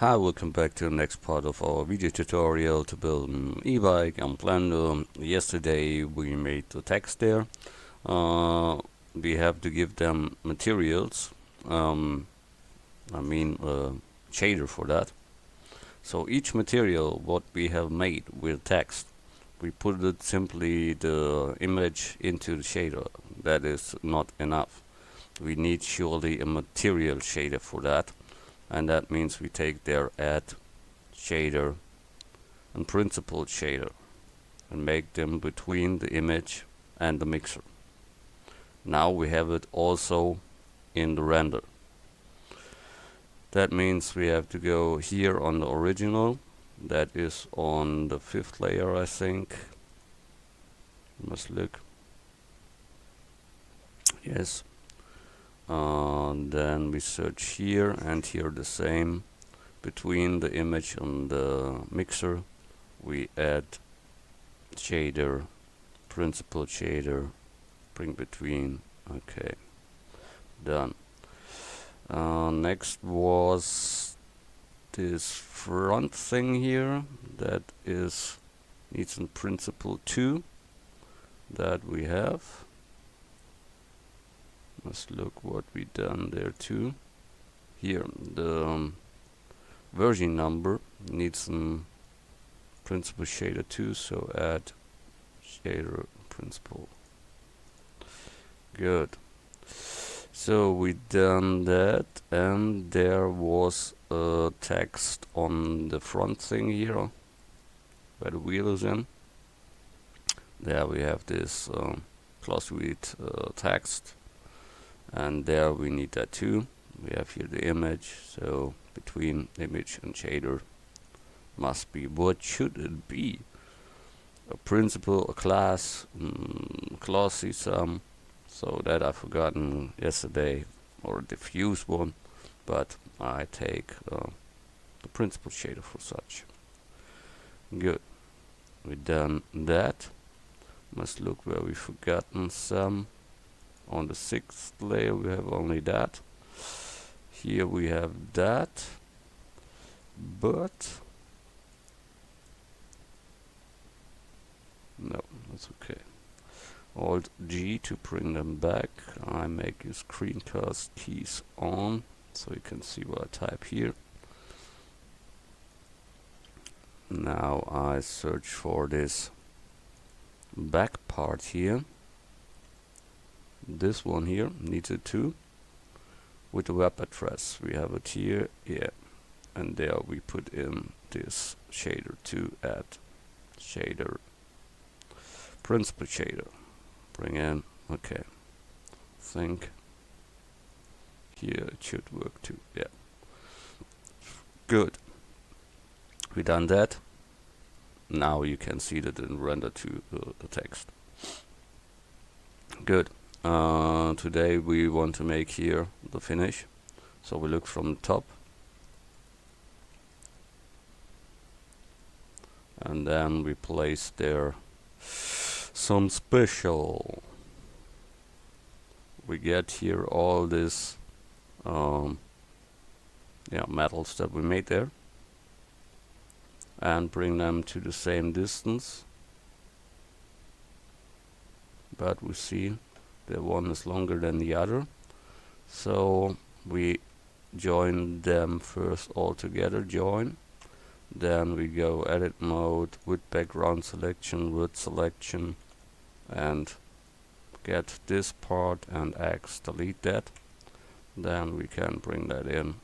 Hi, welcome back to the next part of our video tutorial to build an e-bike on Blender. Yesterday we made the text there. We have to give them materials, shader for that. So each material what we have made with text, we put it simply the image into the shader. That is not enough. We need surely a material shader for that. And that means we take their add shader and principled shader and make them between the image and the mixer. Now we have it also in the render. That means we have to go here on the original. That is on the 5th layer, I think. Must look. Yes. Then we search here and here the same. Between the image and the mixer we add shader, principled shader, bring between. Okay, done. Next was this front thing here. That is needs a principle 2 that we have. Let's look what we done there too. Here the version number needs some principle shader too, so add shader principle. Good. So we done that, and there was a text on the front thing here where the wheel is in. There we have this ClassWidth text, and there we need that too. We have here the image, so between image and shader must be, what should it be? A principle, a class, classy sum. So that I've forgotten yesterday, or a diffuse one, but I take the principle shader for such. Good. We done that. Must look where we forgotten some. On the 6th layer we have only that. Here we have that, but no, that's okay. Alt G to bring them back. I make your screencast keys on so you can see what I type here. Now I search for this back part here. This one here needs it too. With the web address we have it here, yeah, and there we put in this shader to add shader, principle shader, bring in. Okay, think here it should work too, yeah. Good, we done that. Now you can see that in render to the text. Good. Today we want to make here the finish, so we look from the top and then we place there some special. We get here all this metals that we made there and bring them to the same distance, but we see the one is longer than the other, so we join them first all together, join. Then we go edit mode with background selection, width selection, and get this part and X, delete that. Then we can bring that in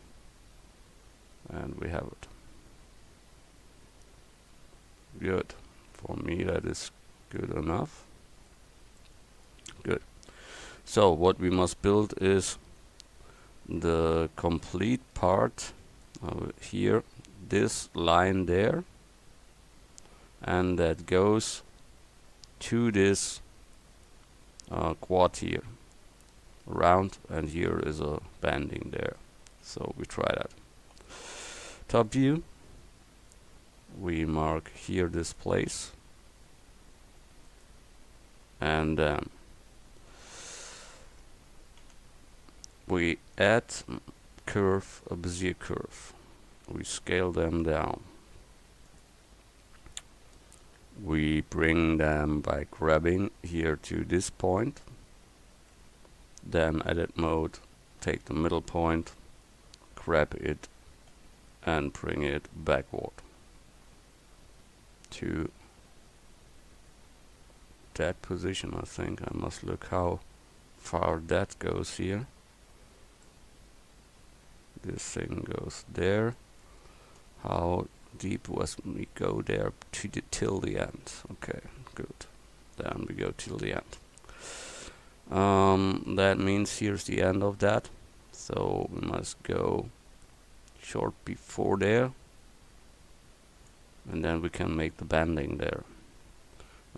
and we have it. Good. For me that is good enough. Good. So what we must build is the complete part here, this line there, and that goes to this quad here around, and here is a banding there. So we try that. Top view, we mark here this place, and then we add curve, a Bezier curve. we scale them down. We bring them by grabbing here to this point, then edit mode, take the middle point, grab it and bring it backward to that position. I think I must look how far that goes here. This thing goes there. How deep was we go there to till the end? Okay, good. Then we go till the end. That means here's the end of that. So we must go short before there, and then we can make the bending there.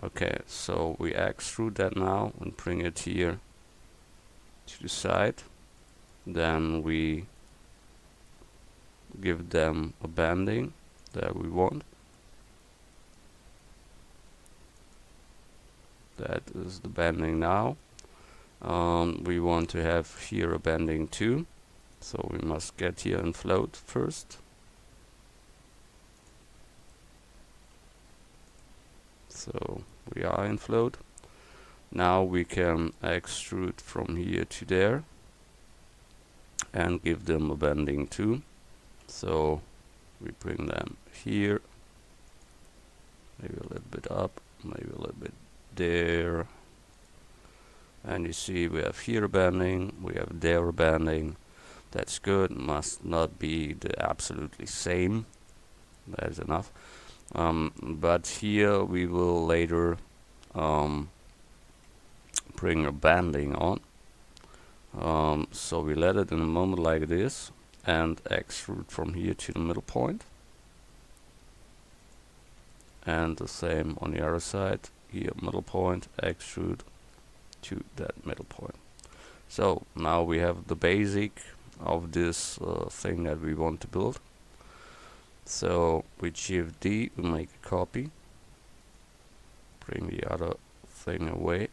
Okay, so we extrude that now and bring it here to the side. Then we give them a bending that we want. That is the bending now. We want to have here a bending too, so we must get here and float first. So we are in float. Now we can extrude from here to there and give them a bending too. So we bring them here, maybe a little bit up, maybe a little bit there. And you see we have here a bending, we have there a bending. That's good, must not be the absolutely same. That is enough. But here we will later bring a bending on. So we let it in a moment like this and extrude from here to the middle point. And the same on the other side, here middle point, extrude to that middle point. So now we have the basic of this thing that we want to build. So with Shift D we make a copy, bring the other thing away,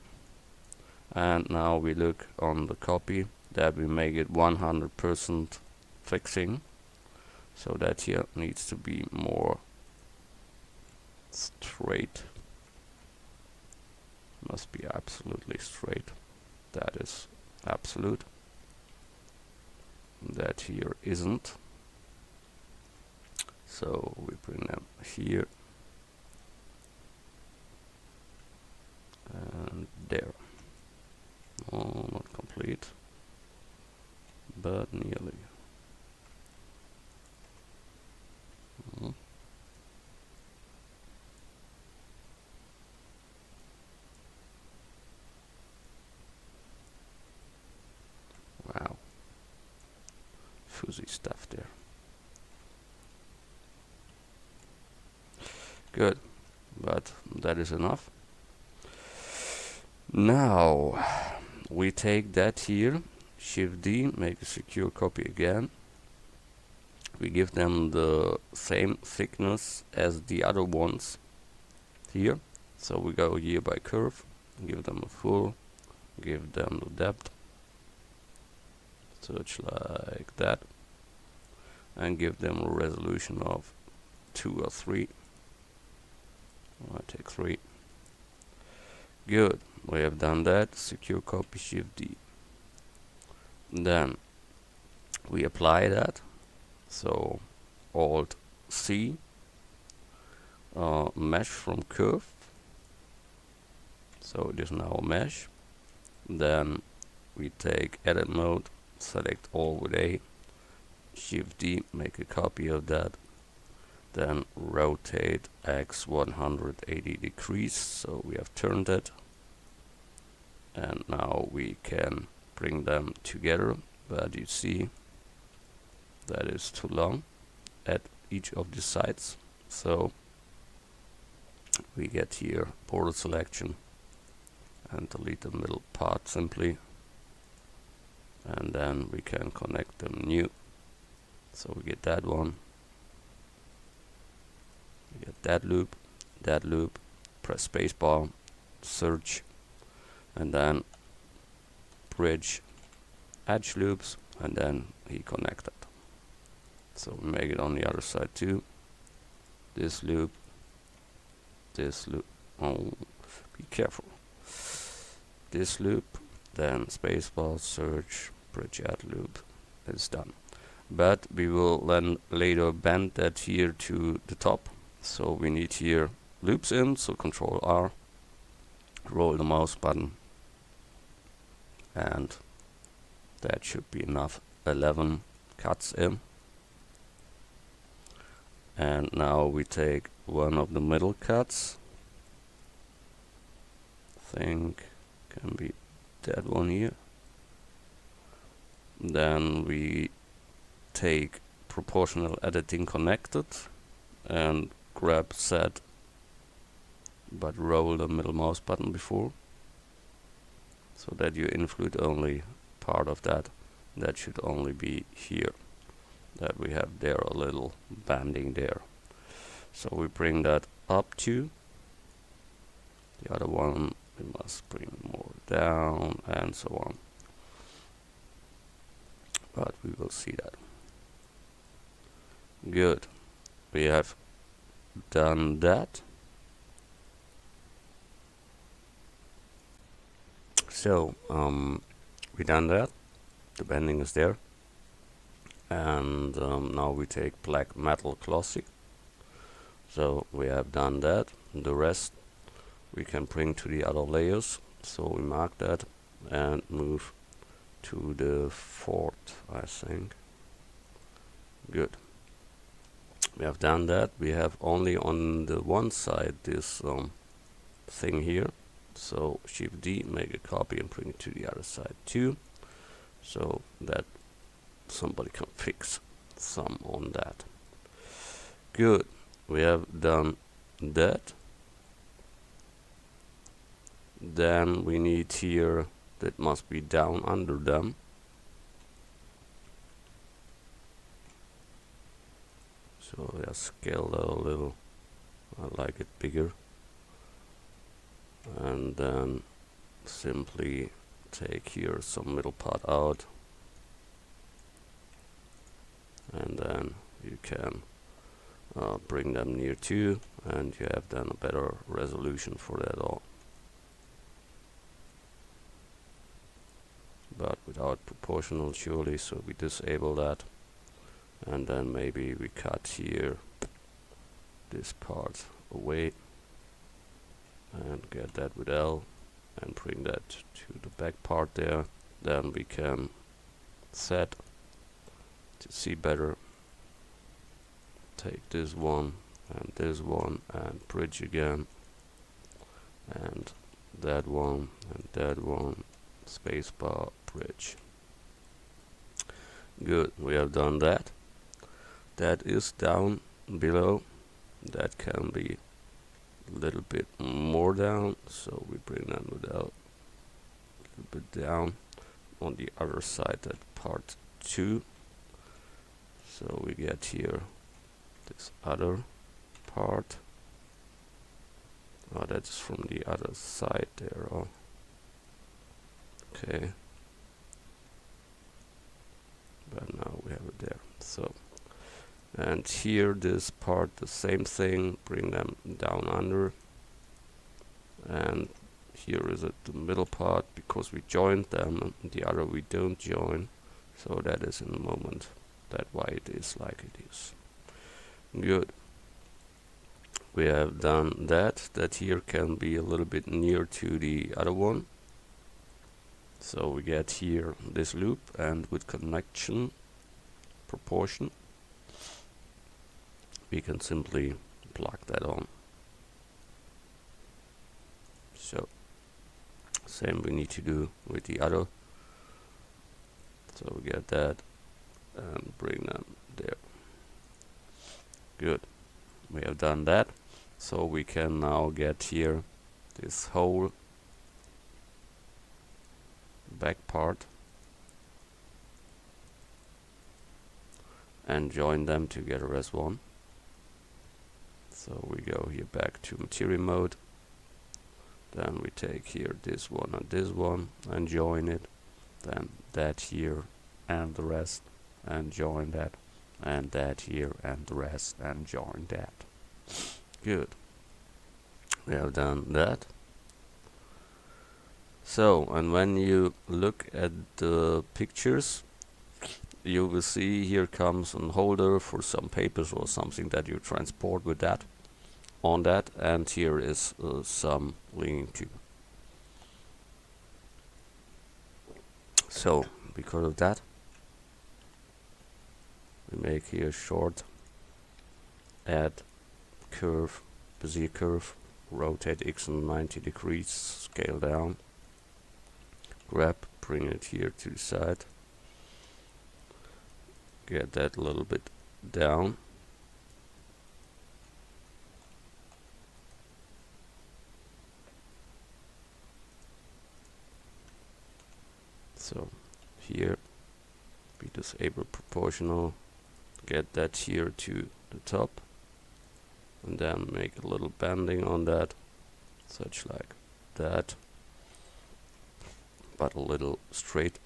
and now we look on the copy that we make it 100% fixing, so that here needs to be more straight. Must be absolutely straight. That is absolute. That here isn't. So we bring them here and there. Oh, not complete, but nearly. Wow, fuzzy stuff there. Good, but that is enough. Now we take that here, Shift D, make a secure copy again. We give them the same thickness as the other ones here. So we go here by curve, give them a full, give them the depth, such like that, and give them a resolution of 2 or 3. I take 3. Good, we have done that. Secure copy, Shift D. Then we apply that. So Alt C, mesh from curve. So it is now a mesh. Then we take edit mode, select all with A, Shift D, make a copy of that. Then rotate X 180 degrees, so we have turned it. And now we can bring them together, but you see that is too long at each of the sides. So we get here border selection and delete the middle part simply. And then we can connect them new. So we get that one. We get that loop, press spacebar, search, and then bridge edge loops, and then he connected. So we make it on the other side too. This loop, oh, be careful. This loop, then spacebar, search, bridge add loop is done. But we will then later bend that here to the top. So we need here loops in, so Control R, roll the mouse button, and that should be enough. 11 cuts in. And now we take one of the middle cuts. Think can be that one here. Then we take proportional editing connected and grab set, but roll the middle mouse button before, so that you include only part of that. That should only be here, that we have there a little banding there. So we bring that up to the other one. We must bring more down and so on. But we will see that. Good. We have done that. So we done that. The bending is there. And now we take Black Metal Classic. So we have done that. The rest we can bring to the other layers. So we mark that and move to the fourth, I think. Good. We have done that. We have only on the one side this thing here. So Shift D, make a copy and bring it to the other side too, so that somebody can fix some on that. Good. We have done that. Then we need here, that must be down under them. So yeah, scale that a little. I like it bigger. And then simply take here some middle part out. And then you can bring them near too, and you have then a better resolution for that all. But without proportional surely, so we disable that. And then maybe we cut here this part away and get that with L and bring that to the back part there. Then we can set to see better. Take this one and bridge again, and that one, spacebar, bridge. Good, we have done that. That is down below. That can be a little bit more down, so we bring that out a little bit down. On the other side, that part 2. So we get here this other part. Oh, that's from the other side there. Oh. Okay. But now we have it there. So, and here this part, the same thing, bring them down under. And here is it, the middle part, because we joined them, and the other we don't join. So that is in the moment. That's why it is like it is. Good. We have done that. That here can be a little bit near to the other one. So we get here this loop, and with connection proportion we can simply plug that on. So same we need to do with the other. So we get that and bring them there. Good. We have done that. So we can now get here this whole back part and join them together as one. So we go here back to material mode. Then we take here this one and join it. Then that here and the rest and join that. and that here, and the rest, and join that. Good. We have done that. So, and when you look at the pictures, you will see here comes a holder for some papers or something that you transport with that on that, and here is some link to. So because of that, we make here short add curve, Bezier curve, rotate x and 90 degrees, scale down, grab, bring it here to the side, get that a little bit down, so here we disable proportional, get that here to the top, and then make a little bending on that, such like that, but a little straight.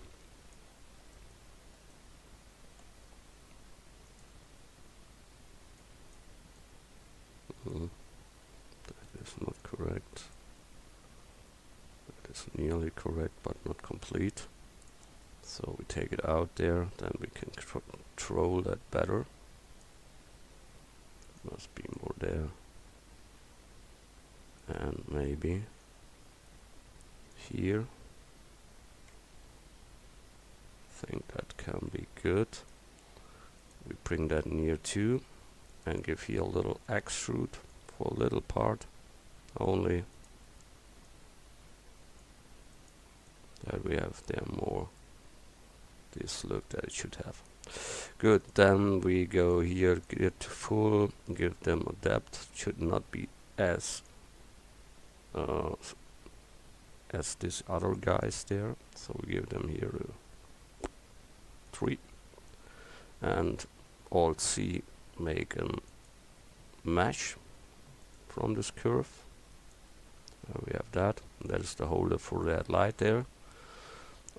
That is not correct. That is nearly correct, but not complete. So we take it out there, then we can control that better. Must be more there. And maybe here. I think that can be good. We bring that near too, and give here a little extrude for a little part only. That we have there more this look that it should have. Good, then we go here, get full, give them a depth, should not be as these other guys there, so we give them here 3, and Alt C, make a mesh from this curve. We have that, that is the holder for that light there.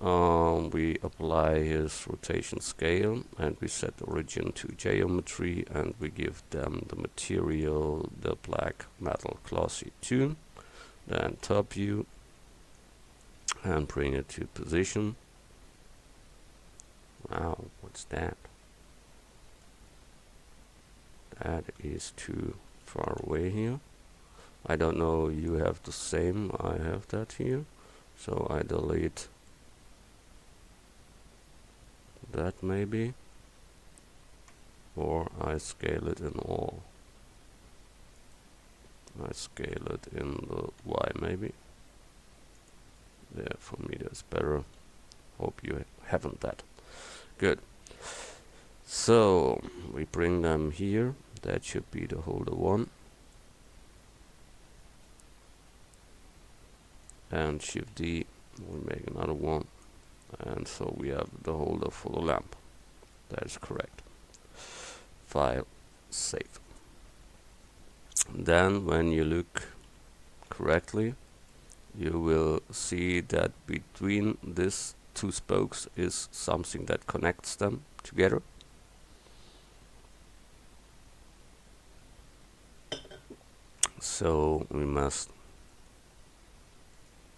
We apply his rotation scale, and we set origin to geometry, and we give them the material, the black metal glossy tune, then top view, and bring it to position. Wow, what's that? That is too far away here. I don't know, you have the same, I have that here, so I delete that maybe, or I scale it in all. I scale it in the Y maybe. There, for me that's better. Hope you haven't that. Good. So we bring them here. That should be the holder 1. And Shift D, we make another one. And so we have the holder for the lamp. That is correct. File, save. Then when you look correctly, you will see that between these 2 spokes is something that connects them together. So we must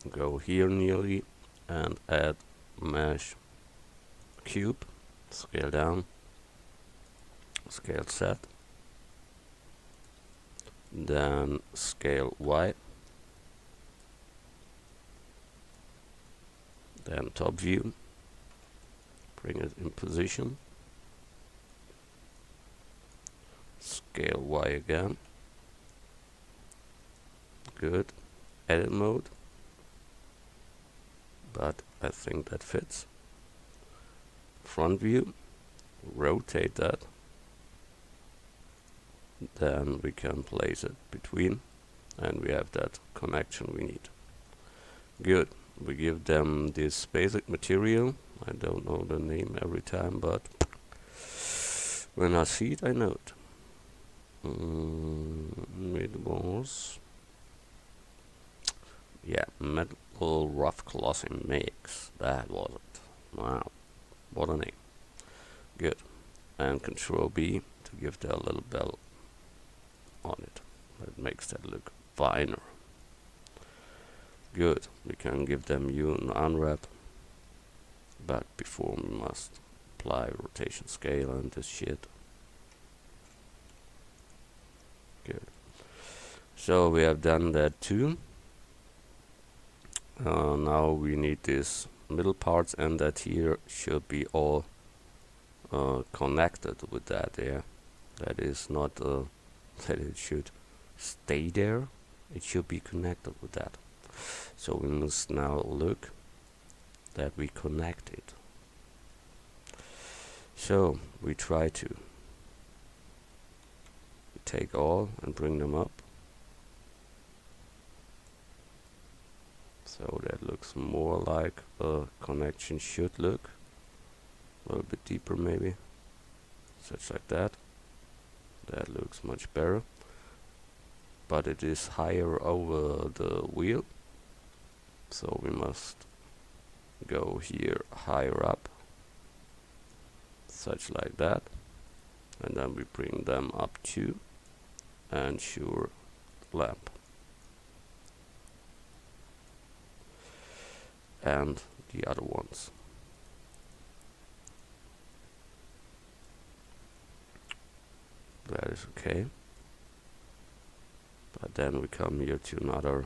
go here nearly and add mesh cube, scale down, scale set, then scale Y, then top view, bring it in position, scale Y again, good, edit mode, but I think that fits. Front view, rotate that, then we can place it between, and we have that connection we need. Good, we give them this basic material. I don't know the name every time, but when I see it I know it. It was, yeah, metal rough glossy mix. That was it. Wow, what a name. Good. and Control B to give that little bell on it. That makes that look finer. Good. We can give them an unwrap, but before we must apply rotation scale and this shit. Good. So we have done that too. Now we need this middle parts, and that here should be all connected with that. Yeah, that is not that it should stay there. It should be connected with that. So we must now look that we connect it. So we try to take all and bring them up. So that looks more like a connection should look. A little bit deeper maybe. Such like that. That looks much better. But it is higher over the wheel. So we must go here higher up. Such like that. And then we bring them up too. And sure lamp. And the other ones. That is okay. But then we come here to another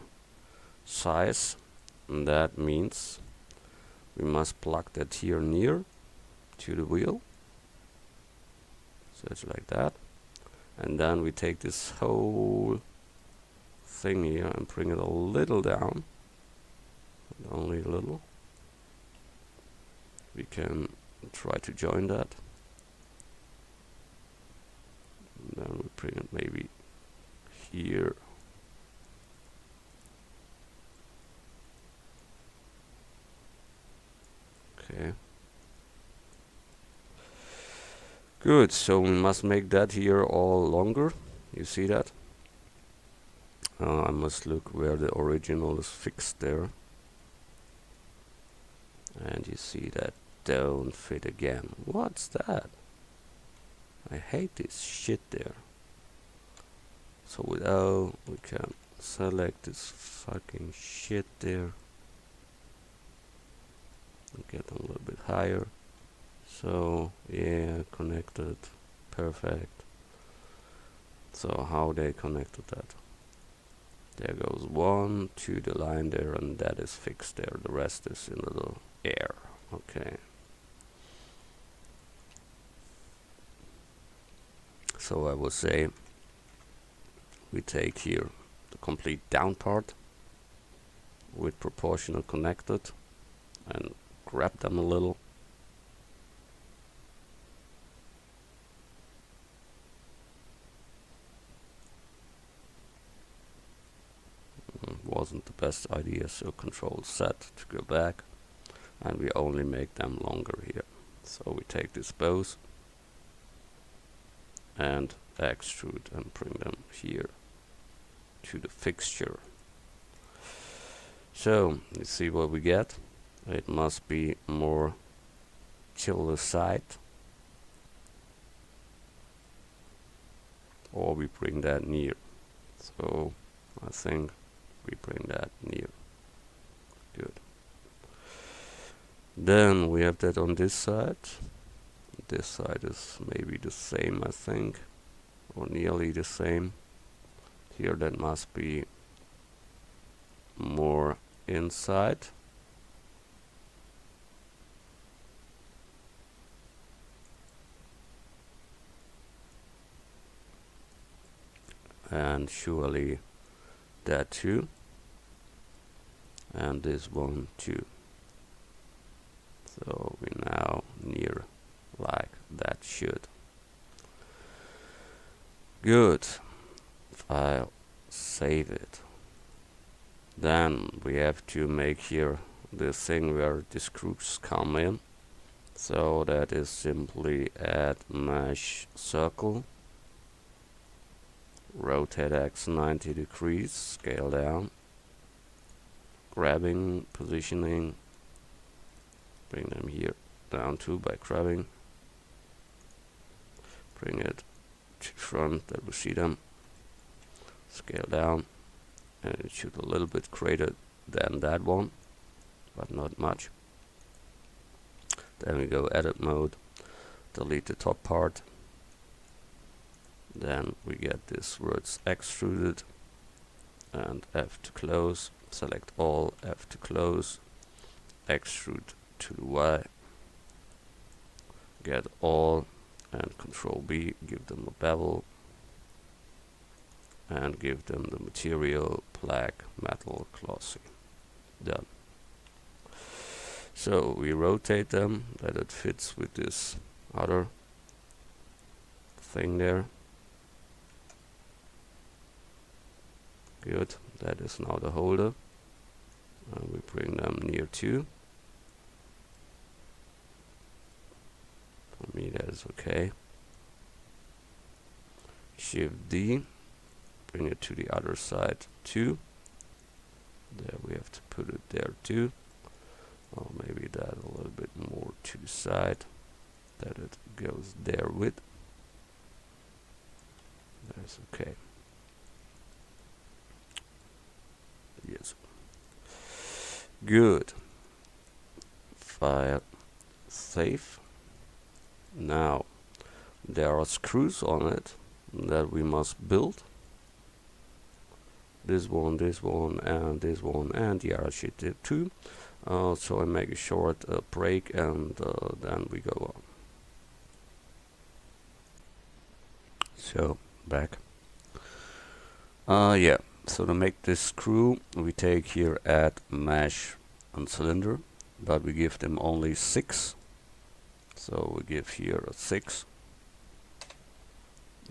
size, and that means we must plug that here near to the wheel, such like that. And then we take this whole thing here and bring it a little down. Only a little. We can try to join that. And then we bring it maybe here. Okay. Good, so we must make that here all longer. You see that? I must look where the original is fixed there. And you see that don't fit again. What's that? I hate this shit there. So without, we can select this fucking shit there. And get them a little bit higher. So yeah, connected, perfect. So how they connected that? There goes one to the line there, and that is fixed there. The rest is in the air. Okay. So I will say we take here the complete down part with proportional connected and grab them a little. Wasn't the best idea, so Control Z to go back, and we only make them longer here. So we take this both and extrude and bring them here to the fixture. So you see what we get. It must be more to the side, or we bring that near. So I think we bring that near. Good. Then we have that on this side. This side is maybe the same, I think, or nearly the same. Here that must be more inside. And surely that too. And this one too. So we now near like that should. Good. File, save it. Then we have to make here the thing where the screws come in. So that is simply add mesh circle, rotate X 90 degrees, scale down, grabbing, positioning, bring them here down too by grabbing, bring it to the front, that we see them. Scale down, and it should a little bit greater than that one, but not much. Then we go edit mode, delete the top part. Then we get this where it's extruded, and F to close, select all, F to close, extrude to the Y, get all, and Control B, give them a bevel, and give them the material black metal glossy. Done. So we rotate them that it fits with this other thing there. Good, that is now the holder. And we bring them near to. For me that is okay. Shift D, bring it to the other side too. There we have to put it there too. Or maybe that a little bit more to the side, that it goes there with. That's okay. Yes. Good. File, save. Now there are screws on it that we must build. This one, and this one, and the other shit did too. So I make a short break, and then we go on. So back. Yeah. So to make this screw, we take here add mesh and cylinder, but we give them only 6. So we give here a 6.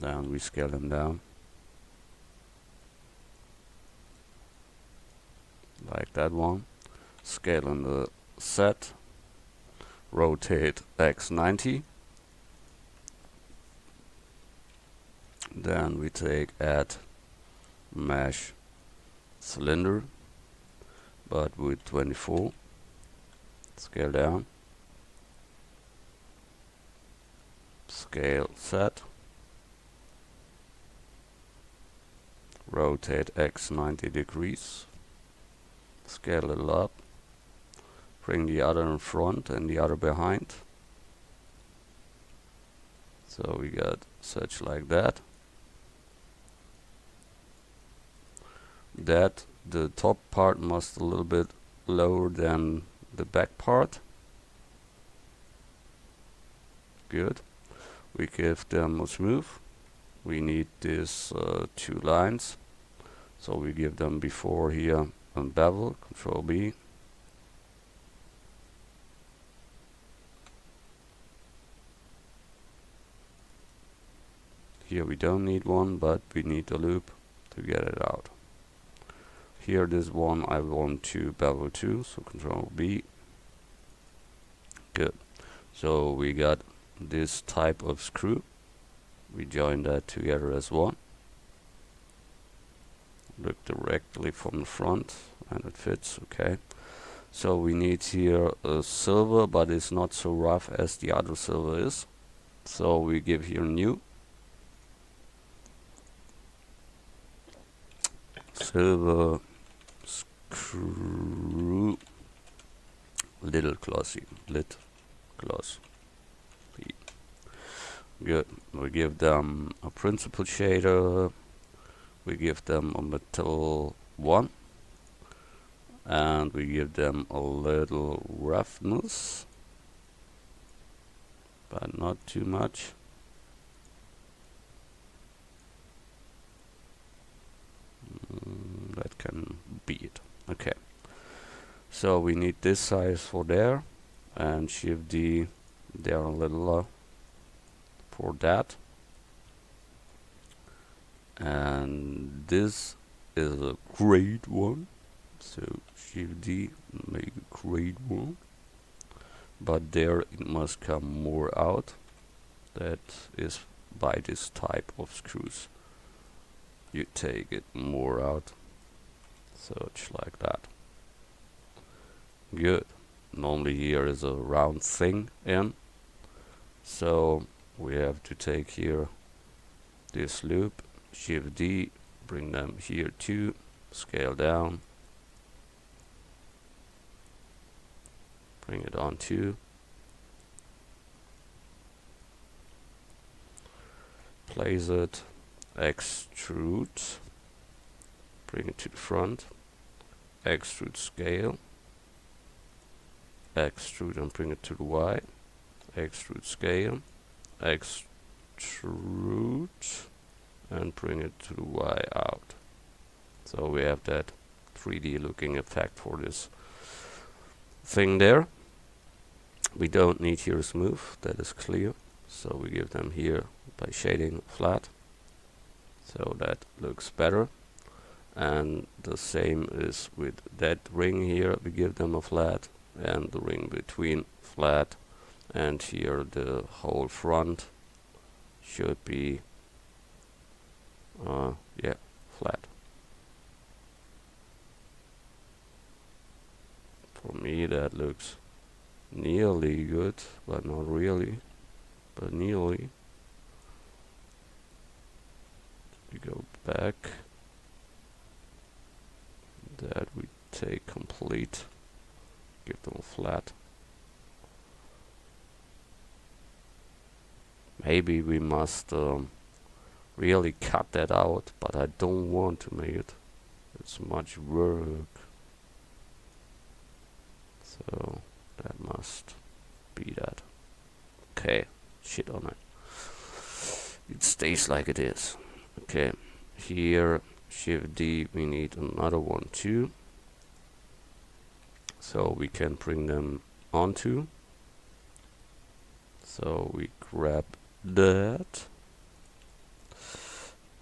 Then we scale them down. Like that one. Scale in the set. Rotate X90. Then we take add mesh cylinder, but with 24. Scale down. Scale set. Rotate X 90 degrees. Scale it up. Bring the other in front and the other behind. So we got such like that. That the top part must a little bit lower than the back part. Good. We give them a smooth. We need these 2 lines, so we give them before here a bevel. Control B. Here we don't need one, but we need a loop to get it out. Here this one I want to bevel to, so Control B. Good. So we got this type of screw. We join that together as one. Look directly from the front and it fits, okay. So we need here a silver, but it's not so rough as the other silver is. So we give here new. Silver screw little glossy, lit gloss. Good. We give them a principal shader. We give them a metal 1. And we give them a little roughness, but not too much. That can be it. Okay. So we need this size for there, and Shift D there a little for that. And this is a grade 1. So Shift D, make a grade 1. But there it must come more out. That is by this type of screws. You take it more out. So it's like that. Good. Normally here is a round thing in. So we have to take here this loop, Shift D, bring them here too, scale down, bring it on 2, place it, extrude, bring it to the front, extrude scale, extrude and bring it to the Y, extrude scale, extrude and bring it to the Y out. So we have that 3D looking effect for this thing there. We don't need here smooth, that is clear. So we give them here by shading flat. So that looks better. And the same is with that ring here, we give them a flat, and the ring between flat, and here the whole front should be yeah, flat. For me that looks nearly good, but not really, but nearly. We go back, that we take complete, give them a flat. Maybe we must really cut that out, but I don't want to make it. It's much work. So that must be that. Okay, shit on it. It stays like it is. Okay, here Shift D, we need another one too. So we can bring them onto. So we grab that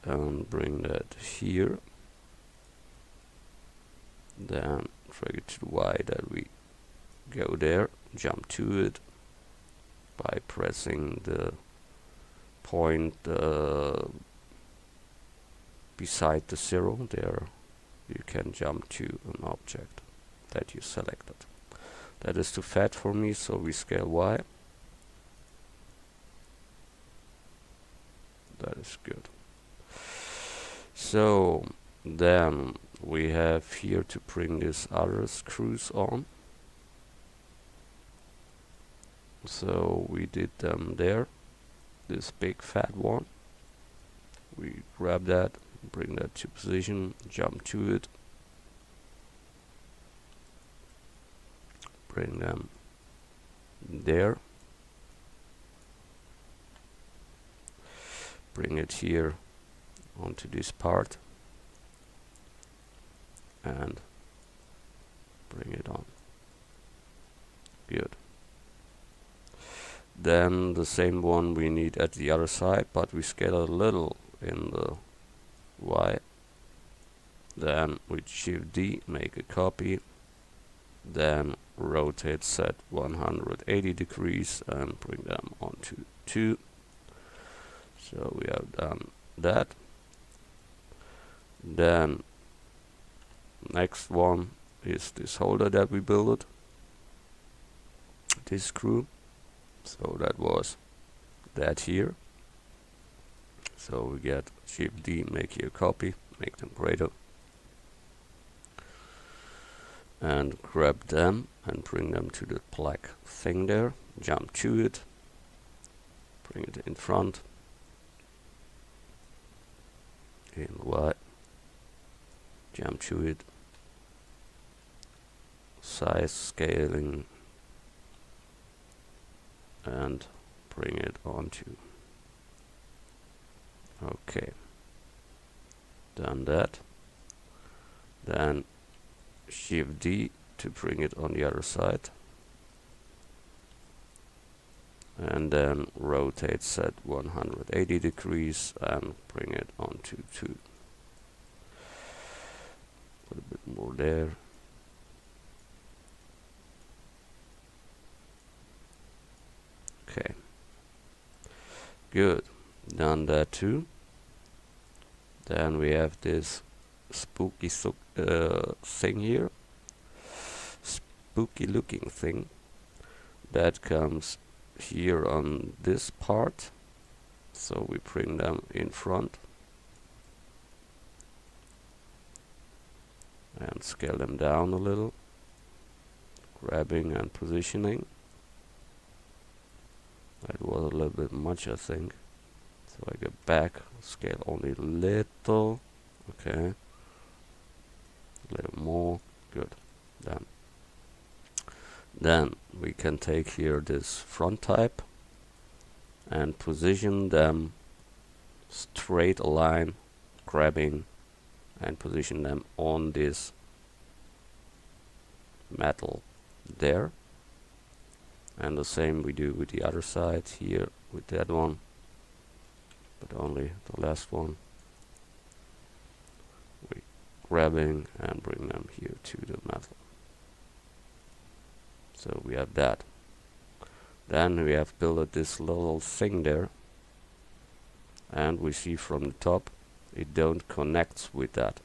and bring that here. Then drag it to the Y that we go there, jump to it by pressing the point beside the 0 there. You can jump to an object that you selected. That is too fat for me, so we scale Y. That is good. So then we have here to bring these other screws on. So we did them there, this big fat one. We grab that, bring that to position, jump to it, bring them there, bring it here onto this part and bring it on. Good. Then the same one we need at the other side, but we scale a little in the Y. Then with Shift D make a copy, then rotate set 180 degrees and bring them onto 2. So we have done that. Then next one is this holder that we built, this screw. So that was that here. So we get Shift D, make here a copy, make them greater, and grab them and bring them to the black thing there, jump to it, bring it in front, in Y, jump to it, size scaling, and bring it onto. Okay, done that. Then Shift D to bring it on the other side, and then rotate set 180 degrees and bring it onto 2. Put a bit more there. Okay, good, done that too. Then we have this spooky thing here, spooky looking thing that comes here on this part, So we bring them in front and scale them down a little, grabbing and positioning. That was a little bit much, I think. So I go back, scale only a little, okay, a little more, good, done. Then we can take here this front type and position them straight align, grabbing and position them on this metal there. And the same we do with the other side here with that one, but only the last one. We grabbing and bring them here to the metal. So we have that. Then we have built this little thing there, and we see from the top it don't connect with that.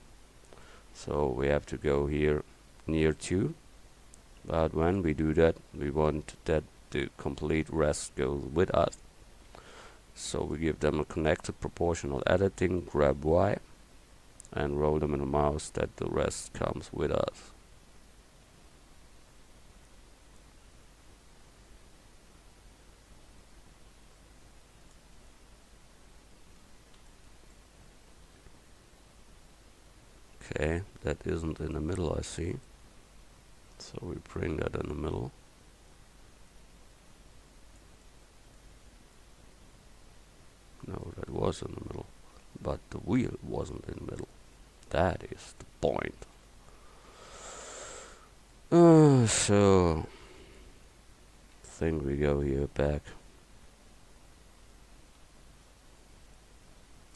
So we have to go here near to. But when we do that, we want that the complete rest goes with us. So we give them a connected proportional editing, grab Y, and roll them in the mouse that the rest comes with us. Okay, that isn't in the middle, I see. So we bring that in the middle. No, that was in the middle, but the wheel wasn't in the middle. That is the point. So I think we go here back.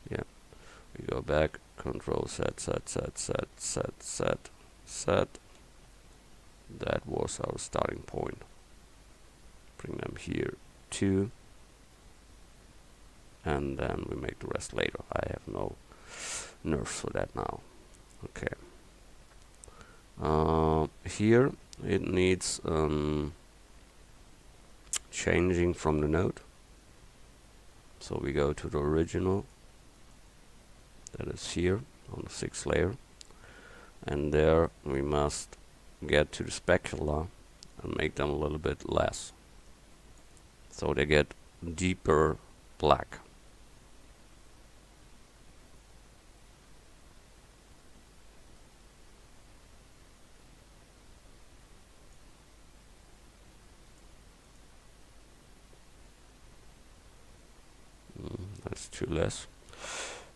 Yeah, we go back. Control set. That was our starting point. Bring them here too. And then we make the rest later. I have no nerves for that now. Okay. Here it needs changing from the node. So we go to the original. That is here on the 6th layer. And there we must get to the specular and make them a little bit less. So they get deeper black. That's too less.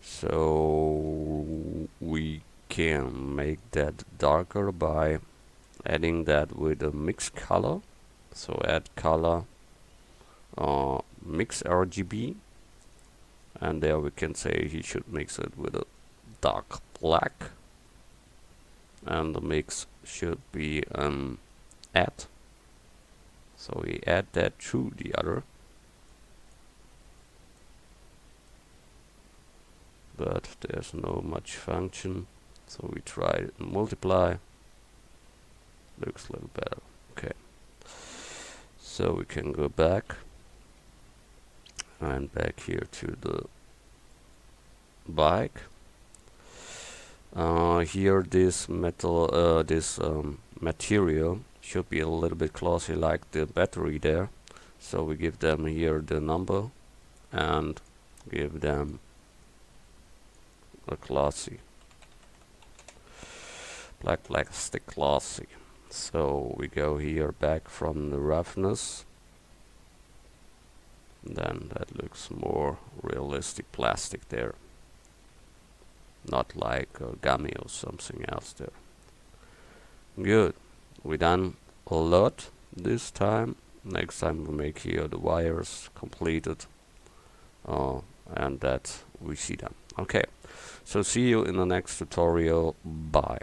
So we can make that darker by adding that with a mix color. So add color, mix RGB, and there we can say he should mix it with a dark black, and the mix should be add. So we add that to the other. But there's no much function, so we try multiply. Looks a little better. Okay, so we can go back and back here to the bike. Here this metal, material should be a little bit closer like the battery there. So we give them here the number and give them a glossy, black plastic glossy. So we go here back from the roughness, then that looks more realistic plastic there, not like a gummy or something else there. Good, we done a lot this time. Next time we make here the wires completed, and that we see them. Okay, so see you in the next tutorial. Bye.